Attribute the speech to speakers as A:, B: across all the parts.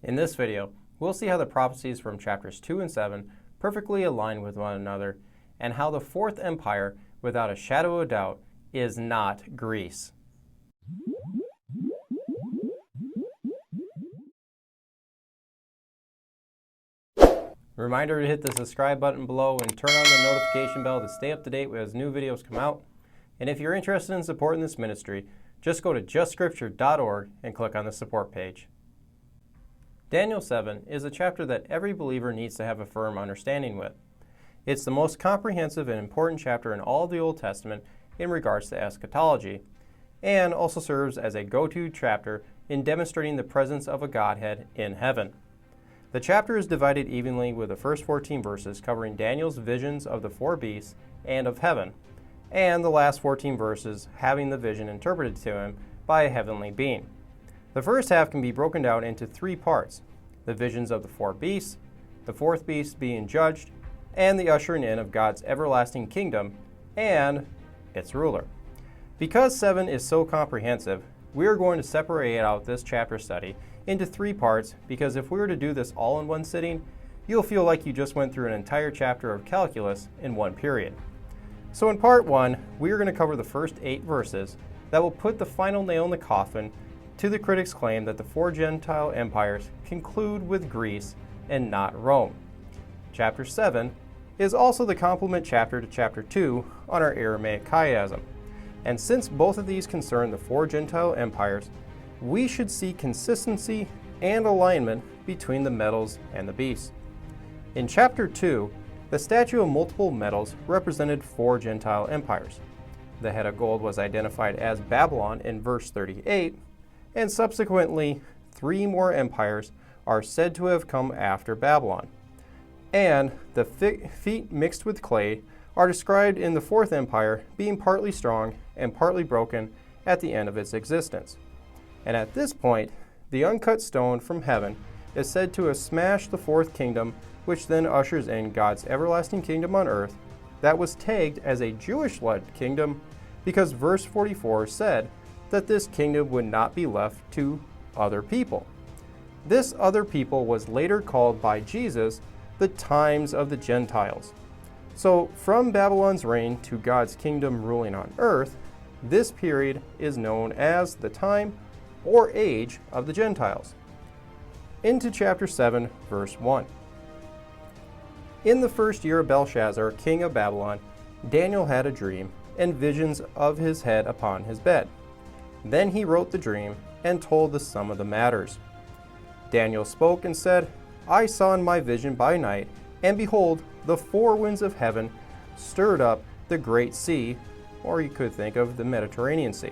A: In this video, we'll see how the prophecies from chapters 2 and 7 perfectly align with one another, and how the Fourth Empire, without a shadow of doubt, is not Greece. Reminder to hit the subscribe button below and turn on the notification bell to stay up to date as new videos come out. And if you're interested in supporting this ministry, just go to justscripture.org and click on the support page. Daniel 7 is a chapter that every believer needs to have a firm understanding with. It's the most comprehensive and important chapter in all of the Old Testament in regards to eschatology, and also serves as a go-to chapter in demonstrating the presence of a Godhead in heaven. The chapter is divided evenly, with the first 14 verses covering Daniel's visions of the four beasts and of heaven, and the last 14 verses having the vision interpreted to him by a heavenly being. The first half can be broken down into three parts: the visions of the four beasts, the fourth beast being judged, and the ushering in of God's everlasting kingdom and its ruler. Because 7 is so comprehensive, we are going to separate out this chapter study into three parts, because if we were to do this all in one sitting, you'll feel like you just went through an entire chapter of calculus in one period. So in part 1, we are going to cover the first 8 verses that will put the final nail in the coffin to the critics' claim that the four Gentile empires conclude with Greece and not Rome. Chapter 7 is also the complement chapter to chapter 2 on our Aramaic chiasm. And since both of these concern the four Gentile empires, we should see consistency and alignment between the metals and the beasts. In chapter 2, the statue of multiple metals represented four Gentile empires. The head of gold was identified as Babylon in verse 38, and subsequently 3 more empires are said to have come after Babylon. And the feet mixed with clay are described in the fourth empire being partly strong and partly broken at the end of its existence. And at this point, the uncut stone from heaven is said to have smashed the fourth kingdom, which then ushers in God's everlasting kingdom on earth that was tagged as a Jewish-led kingdom, because verse 44 said that this kingdom would not be left to other people. This other people was later called by Jesus the times of the Gentiles. So from Babylon's reign to God's kingdom ruling on earth, this period is known as the time or age of the Gentiles. Into chapter 7, verse 1. In the first year of Belshazzar, king of Babylon, Daniel had a dream and visions of his head upon his bed. Then he wrote the dream and told the sum of the matters. Daniel spoke and said, I saw in my vision by night, and behold, the four winds of heaven stirred up the great sea, or you could think of the Mediterranean Sea.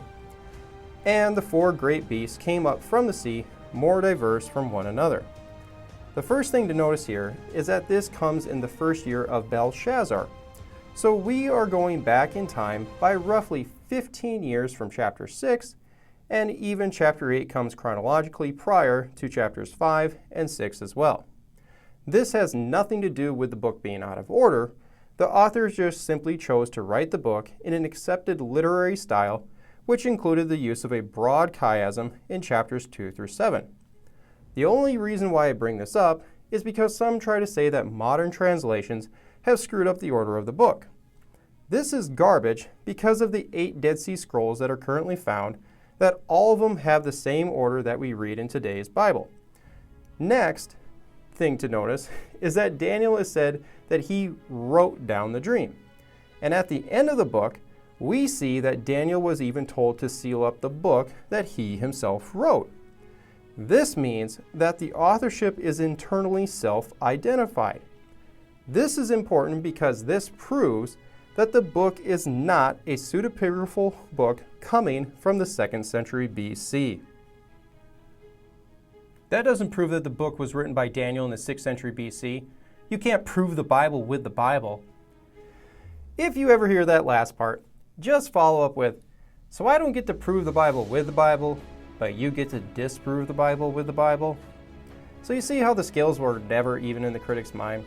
A: And the four great beasts came up from the sea, more diverse from one another. The first thing to notice here is that this comes in the first year of Belshazzar. So we are going back in time by roughly 15 years from chapter 6, and even chapter 8 comes chronologically prior to chapters 5 and 6 as well. This has nothing to do with the book being out of order. The authors just simply chose to write the book in an accepted literary style, which included the use of a broad chiasm in chapters 2 through 7. The only reason why I bring this up is because some try to say that modern translations have screwed up the order of the book. This is garbage because of the 8 Dead Sea Scrolls that are currently found, that all of them have the same order that we read in today's Bible. Next thing to notice is that Daniel is said that he wrote down the dream. And at the end of the book, we see that Daniel was even told to seal up the book that he himself wrote. This means that the authorship is internally self-identified. This is important because this proves that the book is not a pseudepigraphal book coming from the 2nd century BC. That doesn't prove that the book was written by Daniel in the 6th century BC. You can't prove the Bible with the Bible. If you ever hear that last part, just follow up with, so I don't get to prove the Bible with the Bible, but you get to disprove the Bible with the Bible? So you see how the scales were never even in the critic's mind?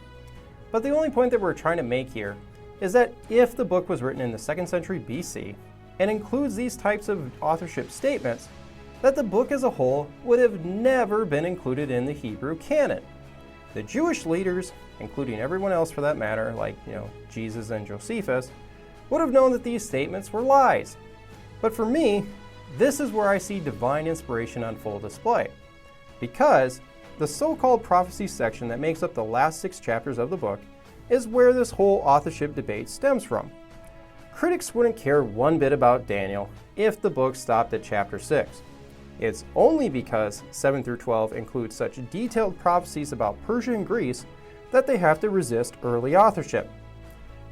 A: But the only point that we're trying to make here is that if the book was written in the 2nd century BC and includes these types of authorship statements, that the book as a whole would have never been included in the Hebrew canon. The Jewish leaders, including everyone else for that matter, like Jesus and Josephus, would have known that these statements were lies. But for me, this is where I see divine inspiration on full display, because the so-called prophecy section that makes up the last 6 chapters of the book is where this whole authorship debate stems from. Critics wouldn't care one bit about Daniel if the book stopped at chapter 6. It's only because 7 through 12 include such detailed prophecies about Persia and Greece that they have to resist early authorship.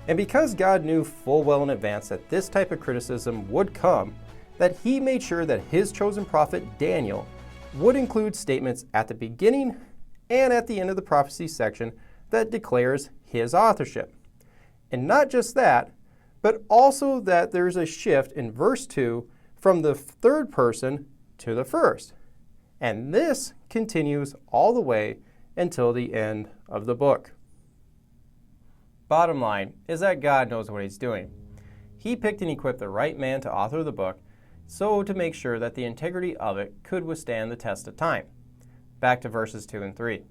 A: And because God knew full well in advance that this type of criticism would come, that he made sure that his chosen prophet Daniel would include statements at the beginning and at the end of the prophecy section that declares his authorship. And not just that, but also that there's a shift in verse 2 from the third person to the first. And this continues all the way until the end of the book. Bottom line is that God knows what he's doing. He picked and equipped the right man to author the book, so to make sure that the integrity of it could withstand the test of time. Back to verses 2 and 3.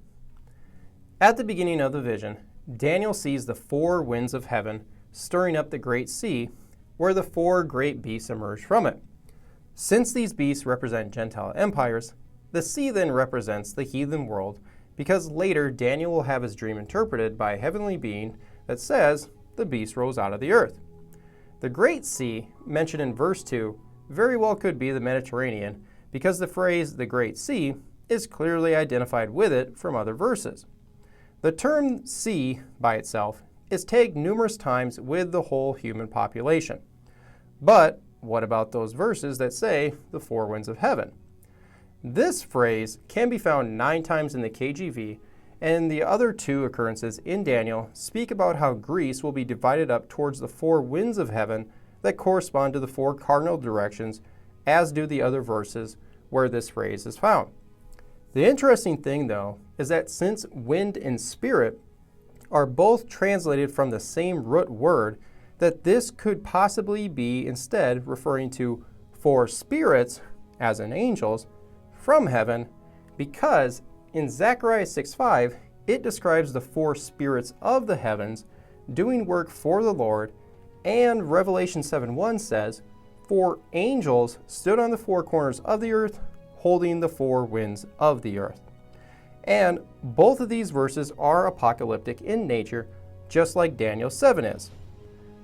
A: At the beginning of the vision, Daniel sees the 4 winds of heaven stirring up the great sea, where the 4 great beasts emerge from it. Since these beasts represent Gentile empires, the sea then represents the heathen world, because later Daniel will have his dream interpreted by a heavenly being that says the beast rose out of the earth. The great sea, mentioned in verse 2, very well could be the Mediterranean, because the phrase the great sea is clearly identified with it from other verses. The term sea by itself is tagged numerous times with the whole human population. But what about those verses that say the 4 winds of heaven? This phrase can be found 9 times in the KJV, and the other 2 occurrences in Daniel speak about how Greece will be divided up towards the 4 winds of heaven that correspond to the 4 cardinal directions, as do the other verses where this phrase is found. The interesting thing, though, is that since wind and spirit are both translated from the same root word, that this could possibly be instead referring to 4 spirits, as in angels, from heaven, because in Zechariah 6:5, it describes the 4 spirits of the heavens doing work for the Lord, and Revelation 7:1 says, 4 angels stood on the 4 corners of the earth, holding the 4 winds of the earth. And both of these verses are apocalyptic in nature, just like Daniel 7 is.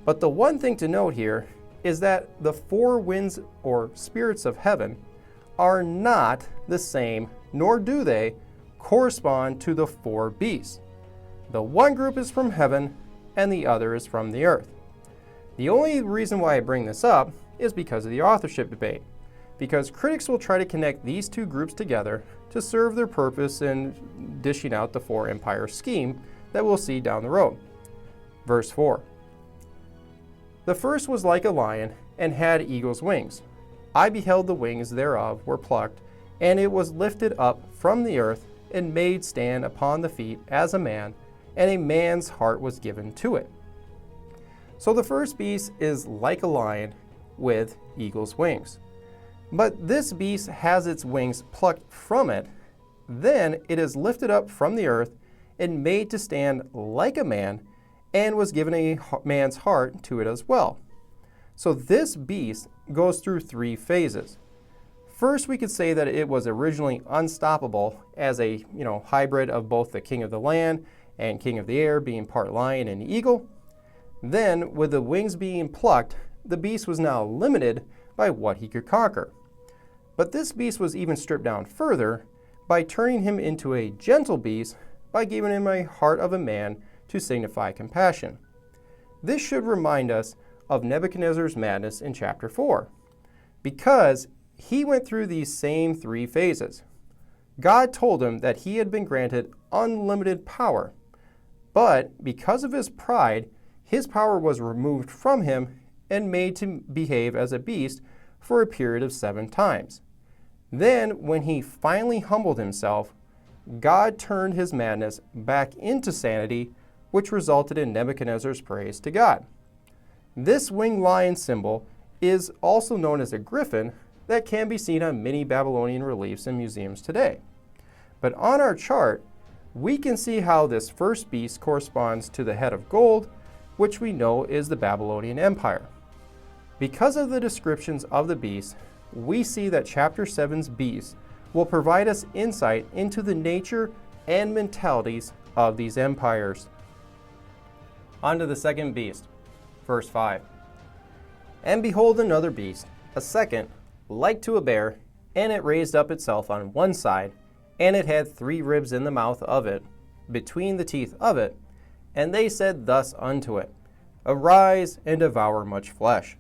A: But the one thing to note here is that the 4 winds or spirits of heaven are not the same, nor do they correspond to the 4 beasts. The one group is from heaven and the other is from the earth. The only reason why I bring this up is because of the authorship debate, because critics will try to connect these 2 groups together to serve their purpose in dishing out the 4 empire scheme that we'll see down the road. Verse 4. The first was like a lion, and had eagle's wings. I beheld the wings thereof were plucked, and it was lifted up from the earth, and made stand upon the feet as a man, and a man's heart was given to it. So the first beast is like a lion with eagle's wings. But this beast has its wings plucked from it, then it is lifted up from the earth, and made to stand like a man, and was given a man's heart to it as well. So this beast goes through 3 phases. First, we could say that it was originally unstoppable as a hybrid of both the king of the land and king of the air, being part lion and eagle. Then, with the wings being plucked, the beast was now limited by what he could conquer. But this beast was even stripped down further by turning him into a gentle beast by giving him a heart of a man to signify compassion. This should remind us of Nebuchadnezzar's madness in chapter 4, because he went through these same 3 phases. God told him that he had been granted unlimited power, but because of his pride, his power was removed from him and made to behave as a beast for a period of 7 times. Then, when he finally humbled himself, God turned his madness back into sanity, which resulted in Nebuchadnezzar's praise to God. This winged lion symbol is also known as a griffin that can be seen on many Babylonian reliefs in museums today. But on our chart, we can see how this first beast corresponds to the head of gold, which we know is the Babylonian Empire. Because of the descriptions of the beast, we see that chapter 7's beast will provide us insight into the nature and mentalities of these empires. On to the second beast, verse 5. And behold another beast, a second, like to a bear, and it raised up itself on one side, and it had 3 ribs in the mouth of it, between the teeth of it. And they said thus unto it, Arise and devour much flesh.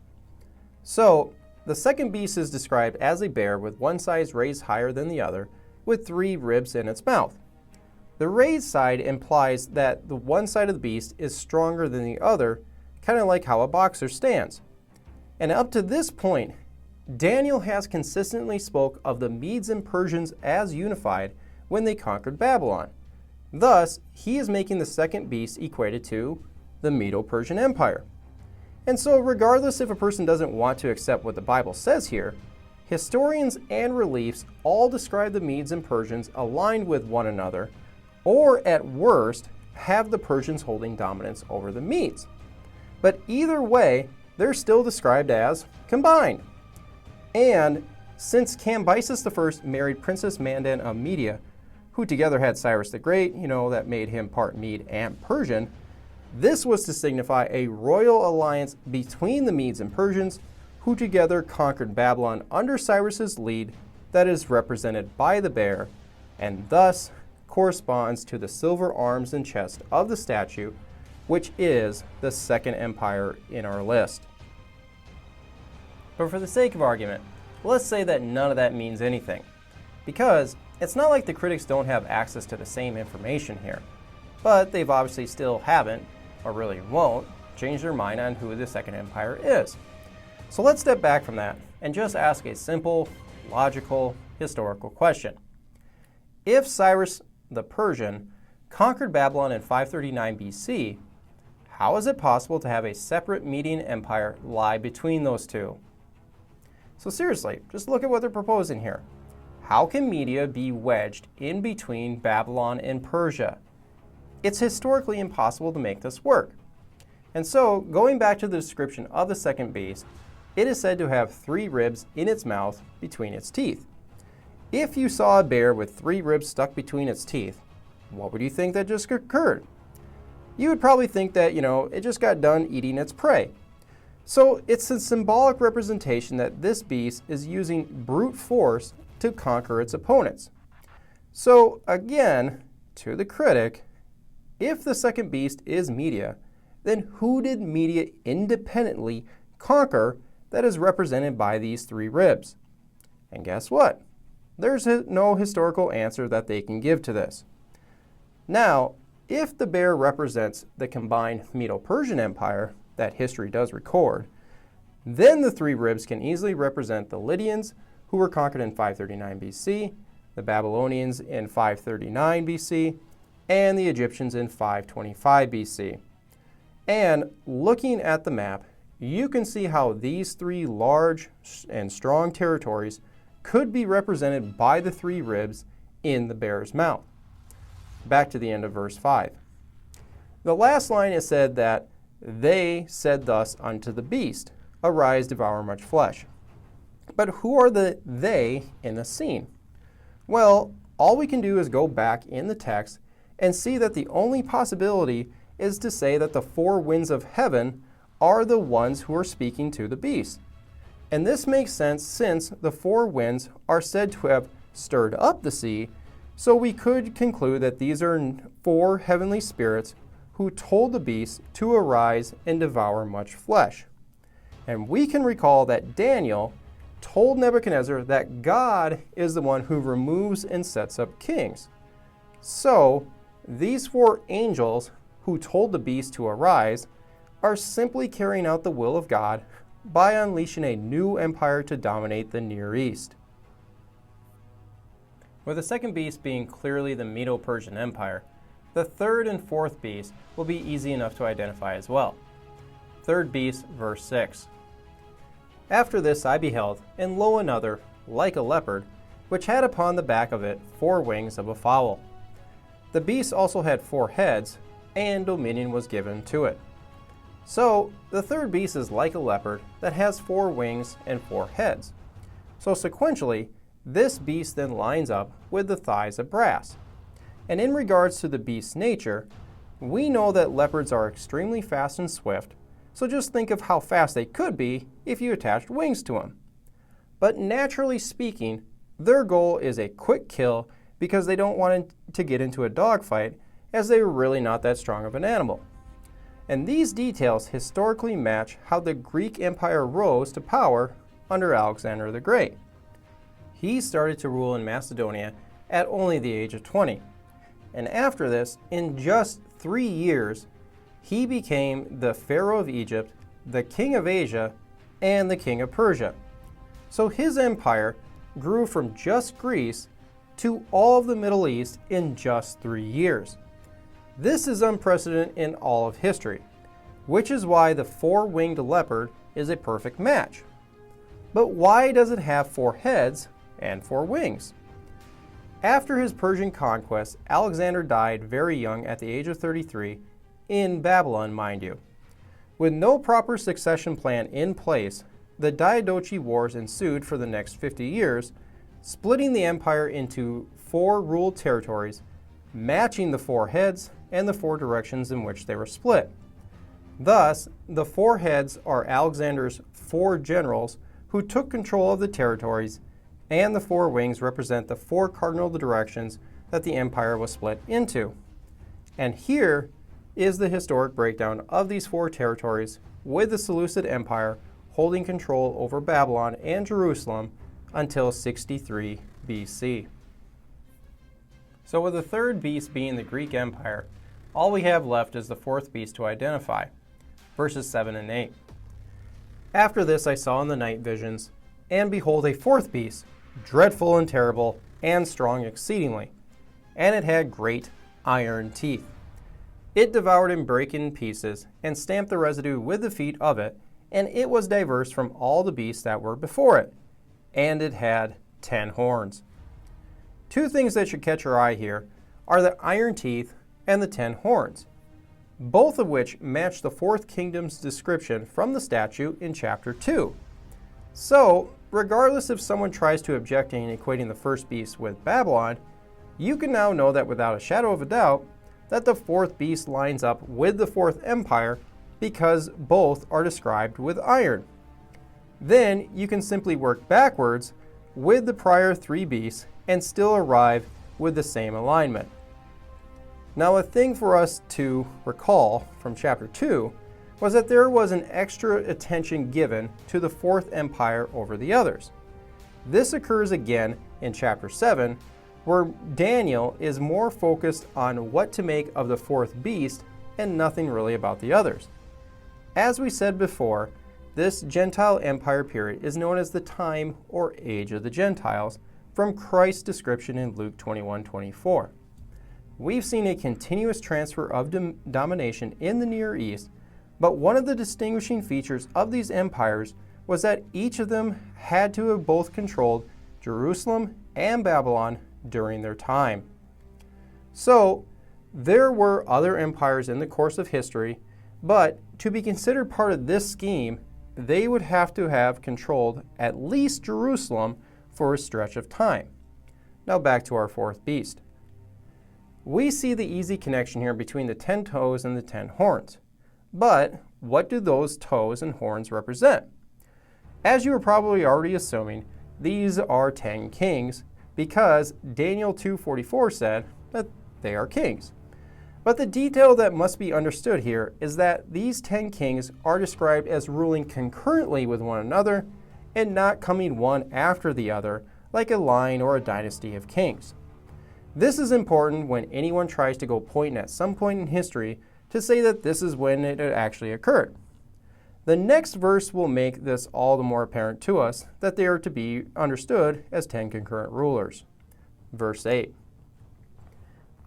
A: So, the second beast is described as a bear with one side raised higher than the other, with 3 ribs in its mouth. The raised side implies that the one side of the beast is stronger than the other, kind of like how a boxer stands. And up to this point, Daniel has consistently spoke of the Medes and Persians as unified when they conquered Babylon. Thus, he is making the second beast equated to the Medo-Persian Empire. And so, regardless if a person doesn't want to accept what the Bible says here, historians and reliefs all describe the Medes and Persians aligned with one another, or at worst, have the Persians holding dominance over the Medes. But either way, they're still described as combined. And since Cambyses I married Princess Mandan of Media, who together had Cyrus the Great, that made him part Mede and Persian, this was to signify a royal alliance between the Medes and Persians, who together conquered Babylon under Cyrus's lead, that is represented by the bear, and thus corresponds to the silver arms and chest of the statue, which is the second empire in our list. But for the sake of argument, let's say that none of that means anything, because it's not like the critics don't have access to the same information here, but they've obviously still haven't, or really won't, change their mind on who the second empire is. So let's step back from that and just ask a simple, logical, historical question. If Cyrus the Persian conquered Babylon in 539 BC, how is it possible to have a separate Median empire lie between those two? So seriously, just look at what they're proposing here. How can Media be wedged in between Babylon and Persia? It's historically impossible to make this work. And so, going back to the description of the second beast, it is said to have 3 ribs in its mouth between its teeth. If you saw a bear with 3 ribs stuck between its teeth, what would you think that just occurred? You would probably think that, it just got done eating its prey. So it's a symbolic representation that this beast is using brute force to conquer its opponents. So again, to the critic, if the second beast is Media, then who did Media independently conquer that is represented by these 3 ribs? And guess what? There's no historical answer that they can give to this. Now, if the bear represents the combined Medo-Persian Empire that history does record, then the 3 ribs can easily represent the Lydians, who were conquered in 539 BC, the Babylonians in 539 BC, and the Egyptians in 525 BC. And looking at the map, you can see how these 3 large and strong territories could be represented by the 3 ribs in the bear's mouth. Back to the end of verse 5. The last line is said that they said thus unto the beast, Arise, devour much flesh. But who are the they in the scene? Well, all we can do is go back in the text and see that the only possibility is to say that the 4 winds of heaven are the ones who are speaking to the beast. And this makes sense since the 4 winds are said to have stirred up the sea, so we could conclude that these are 4 heavenly spirits who told the beast to arise and devour much flesh. And we can recall that Daniel told Nebuchadnezzar that God is the one who removes and sets up kings. So, these 4 angels who told the beast to arise are simply carrying out the will of God by unleashing a new empire to dominate the Near East. With the second beast being clearly the Medo-Persian Empire, the third and fourth beast will be easy enough to identify as well. Third beast, verse 6. After this I beheld, and lo another, like a leopard, which had upon the back of it 4 wings of a fowl. The beast also had 4 heads, and dominion was given to it. So, the third beast is like a leopard that has 4 wings and 4 heads. So sequentially, this beast then lines up with the thighs of brass. And in regards to the beast's nature, we know that leopards are extremely fast and swift, so just think of how fast they could be if you attached wings to them. But naturally speaking, their goal is a quick kill because they don't want to get into a dogfight, as they were really not that strong of an animal. And these details historically match how the Greek Empire rose to power under Alexander the Great. He started to rule in Macedonia at only the age of 20. And after this, in just 3 years, he became the Pharaoh of Egypt, the King of Asia, and the King of Persia. So his empire grew from just Greece to all of the Middle East in just 3 years. This is unprecedented in all of history, which is why the 4-winged leopard is a perfect match. But why does it have 4 heads and 4 wings? After his Persian conquest, Alexander died very young at the age of 33, in Babylon, mind you. With no proper succession plan in place, the Diadochi Wars ensued for the next 50 years, splitting the empire into 4 ruled territories, matching the 4 heads and the 4 directions in which they were split. Thus, the 4 heads are Alexander's 4 generals who took control of the territories, and the 4 wings represent the 4 cardinal directions that the empire was split into. And here is the historic breakdown of these 4 territories, with the Seleucid Empire holding control over Babylon and Jerusalem until 63 BC. So with the third beast being the Greek Empire, all we have left is the 4th beast to identify, verses 7 and 8. After this I saw in the night visions, and behold a 4th beast, dreadful and terrible, and strong exceedingly, and it had great iron teeth. It devoured and brake in pieces, and stamped the residue with the feet of it, and it was diverse from all the beasts that were before it, and it had 10 horns. 2 things that should catch your eye here are the iron teeth and the 10 horns, both of which match the 4th kingdom's description from the statue in chapter 2. So, regardless if someone tries to object in equating the first beast with Babylon, you can now know that without a shadow of a doubt that the 4th beast lines up with the 4th empire because both are described with iron. Then you can simply work backwards with the prior 3 beasts and still arrive with the same alignment. Now, a thing for us to recall from chapter 2 was that there was an extra attention given to the 4th empire over the others. This occurs again in chapter 7, where Daniel is more focused on what to make of the 4th beast and nothing really about the others. As we said before, this Gentile Empire period is known as the time or age of the Gentiles, from Christ's description in Luke 21:24. We've seen a continuous transfer of domination in the Near East, but one of the distinguishing features of these empires was that each of them had to have both controlled Jerusalem and Babylon during their time. So, there were other empires in the course of history, but to be considered part of this scheme, they would have to have controlled at least Jerusalem for a stretch of time. Now back to our 4th beast. We see the easy connection here between the 10 toes and the 10 horns. But what do those toes and horns represent? As you are probably already assuming, these are 10 kings, because Daniel 2:44 said that they are kings. But the detail that must be understood here is that these 10 kings are described as ruling concurrently with one another and not coming one after the other like a line or a dynasty of kings. This is important when anyone tries to go pointing at some point in history to say that this is when it actually occurred. The next verse will make this all the more apparent to us that they are to be understood as 10 concurrent rulers. Verse 8.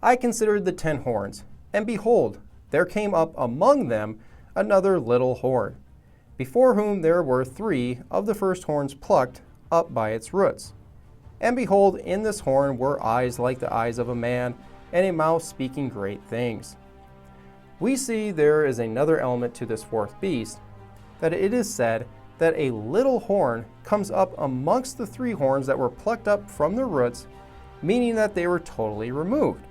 A: I considered the 10 horns, and behold, there came up among them another little horn. before whom there were 3 of the first horns plucked up by its roots. And behold, in this horn were eyes like the eyes of a man, and a mouth speaking great things. We see there is another element to this fourth beast, that it is said that a little horn comes up amongst the 3 horns that were plucked up from the roots, meaning that they were totally removed.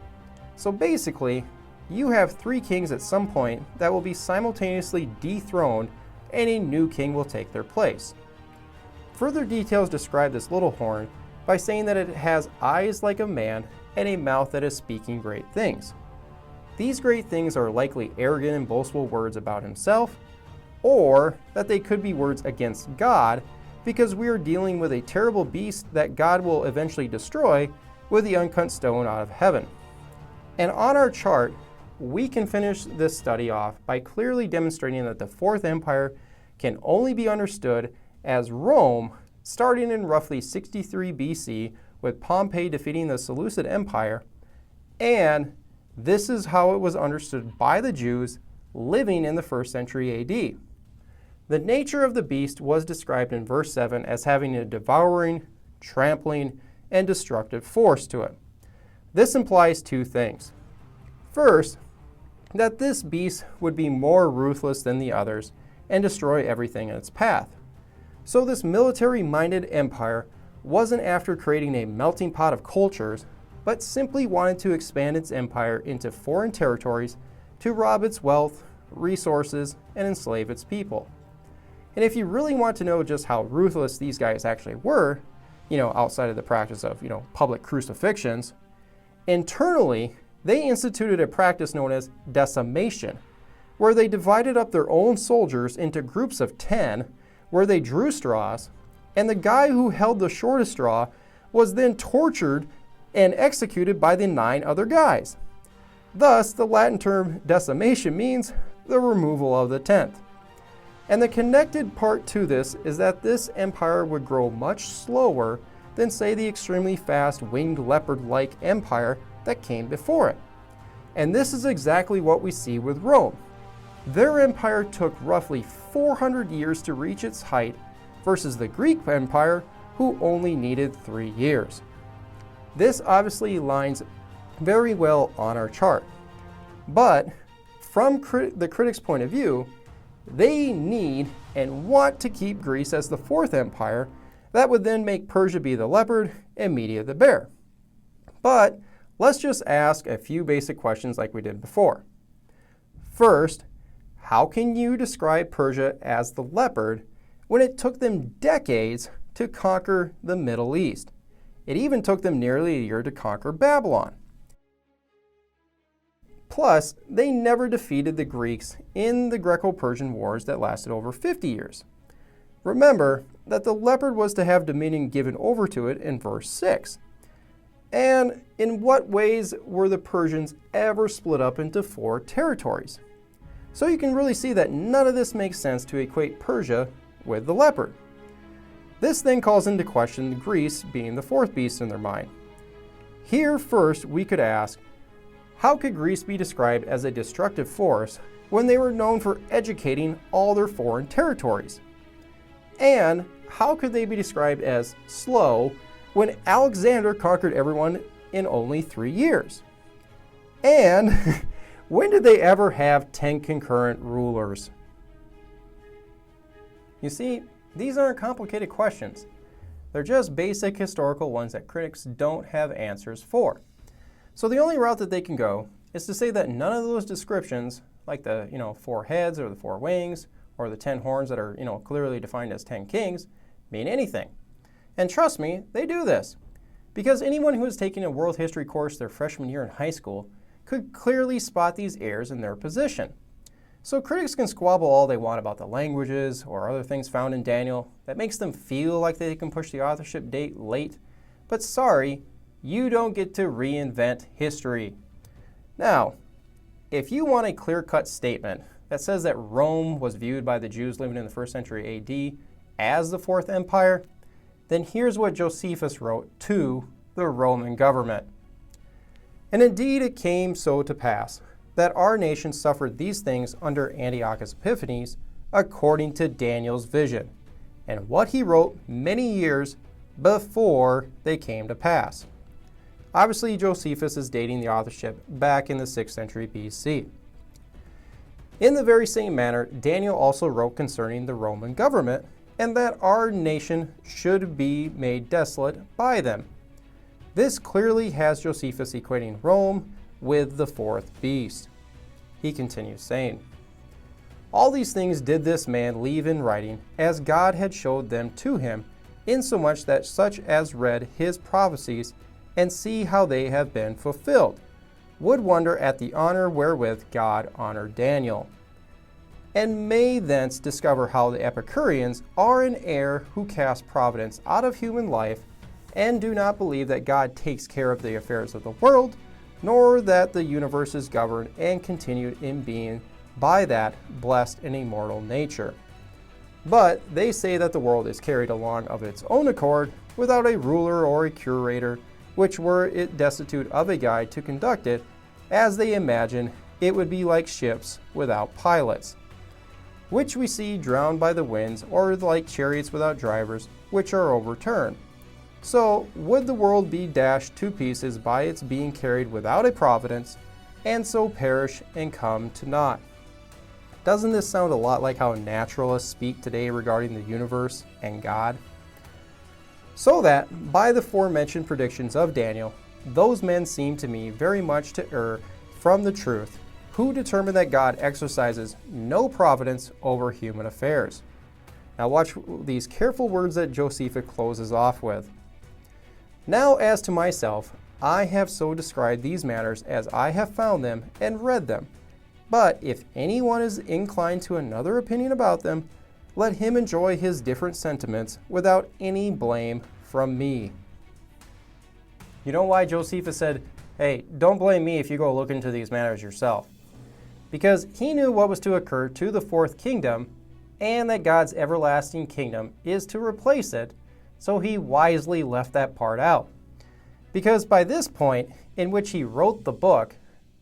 A: So basically, you have 3 kings at some point that will be simultaneously dethroned, and a new king will take their place. Further details describe this little horn by saying that it has eyes like a man and a mouth that is speaking great things. These great things are likely arrogant and boastful words about himself, or that they could be words against God, because we are dealing with a terrible beast that God will eventually destroy with the uncut stone out of heaven. And on our chart, we can finish this study off by clearly demonstrating that the Fourth Empire can only be understood as Rome, starting in roughly 63 BC with Pompey defeating the Seleucid Empire, and this is how it was understood by the Jews living in the 1st century AD. The nature of the beast was described in verse 7 as having a devouring, trampling, and destructive force to it. This implies 2 things. First, that this beast would be more ruthless than the others and destroy everything in its path. So this military-minded empire wasn't after creating a melting pot of cultures, but simply wanted to expand its empire into foreign territories to rob its wealth, resources, and enslave its people. And if you really want to know just how ruthless these guys actually were, outside of the practice of, public crucifixions, internally, they instituted a practice known as decimation, where they divided up their own soldiers into groups of 10, where they drew straws, and the guy who held the shortest straw was then tortured and executed by the 9 other guys. Thus, the Latin term decimation means the removal of the 10th. And the connected part to this is that this empire would grow much slower than, say, the extremely fast winged leopard-like empire that came before it. And this is exactly what we see with Rome. Their empire took roughly 400 years to reach its height versus the Greek Empire, who only needed 3 years. This obviously aligns very well on our chart. But from the critic's point of view, they need and want to keep Greece as the 4th empire that would then make Persia be the leopard and Media the bear. But let's just ask a few basic questions like we did before. First, how can you describe Persia as the leopard when it took them decades to conquer the Middle East? It even took them nearly a year to conquer Babylon. Plus, they never defeated the Greeks in the Greco-Persian wars that lasted over 50 years. Remember that the leopard was to have dominion given over to it in verse 6. And in what ways were the Persians ever split up into 4 territories? So you can really see that none of this makes sense to equate Persia with the leopard. This then calls into question Greece being the 4th beast in their mind. Here first we could ask, how could Greece be described as a destructive force when they were known for educating all their foreign territories? And how could they be described as slow when Alexander conquered everyone in only 3 years? And when did they ever have 10 concurrent rulers? You see, these aren't complicated questions. They're just basic historical ones that critics don't have answers for. So the only route that they can go is to say that none of those descriptions, like the 4 heads or the 4 wings or the 10 horns that are clearly defined as 10 kings, mean anything. And trust me, they do this. Because anyone who is taking a world history course their freshman year in high school could clearly spot these errors in their position. So critics can squabble all they want about the languages or other things found in Daniel that makes them feel like they can push the authorship date late, but sorry, you don't get to reinvent history. Now, if you want a clear-cut statement that says that Rome was viewed by the Jews living in the 1st century AD as the 4th empire, then here's what Josephus wrote to the Roman government. And indeed it came so to pass that our nation suffered these things under Antiochus Epiphanes, according to Daniel's vision, and what he wrote many years before they came to pass. Obviously, Josephus is dating the authorship back in the 6th century BC. In the very same manner, Daniel also wrote concerning the Roman government, and that our nation should be made desolate by them. This clearly has Josephus equating Rome with the fourth beast. He continues saying, "All these things did this man leave in writing, as God had showed them to him, insomuch that such as read his prophecies, and see how they have been fulfilled, would wonder at the honor wherewith God honored Daniel, and may thence discover how the Epicureans are in error who cast providence out of human life, and do not believe that God takes care of the affairs of the world, nor that the universe is governed and continued in being by that blessed and immortal nature. But they say that the world is carried along of its own accord, without a ruler or a curator, which were it destitute of a guide to conduct it, as they imagine it would be like ships without pilots, which we see drowned by the winds, or like chariots without drivers, which are overturned. So would the world be dashed to pieces by its being carried without a providence, and so perish and come to naught." Doesn't this sound a lot like how naturalists speak today regarding the universe and God? So that, by the forementioned predictions of Daniel, those men seem to me very much to err from the truth, who determine that God exercises no providence over human affairs. Now watch these careful words that Josephus closes off with. "Now as to myself, I have so described these matters as I have found them and read them. But if anyone is inclined to another opinion about them, let him enjoy his different sentiments without any blame from me." You know why Josephus said, "Hey, don't blame me if you go look into these matters yourself"? Because he knew what was to occur to the fourth kingdom, and that God's everlasting kingdom is to replace it, so he wisely left that part out. Because by this point, in which he wrote the book,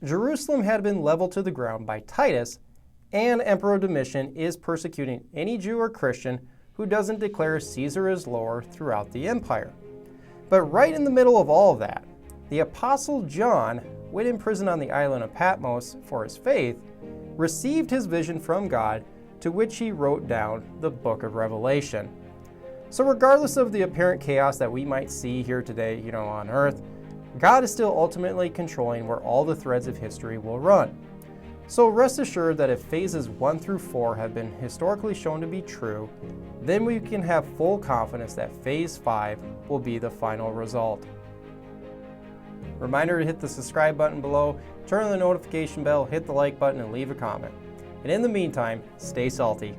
A: Jerusalem had been leveled to the ground by Titus, and Emperor Domitian is persecuting any Jew or Christian who doesn't declare Caesar as Lord throughout the empire. But right in the middle of all of that, the Apostle John, when imprisoned on the island of Patmos for his faith, received his vision from God, to which he wrote down the book of Revelation. So regardless of the apparent chaos that we might see here today, on earth, God is still ultimately controlling where all the threads of history will run. So rest assured that if phases 1 through 4 have been historically shown to be true, then we can have full confidence that phase 5 will be the final result. Reminder to hit the subscribe button below, turn on the notification bell, hit the like button, and leave a comment. And in the meantime, stay salty.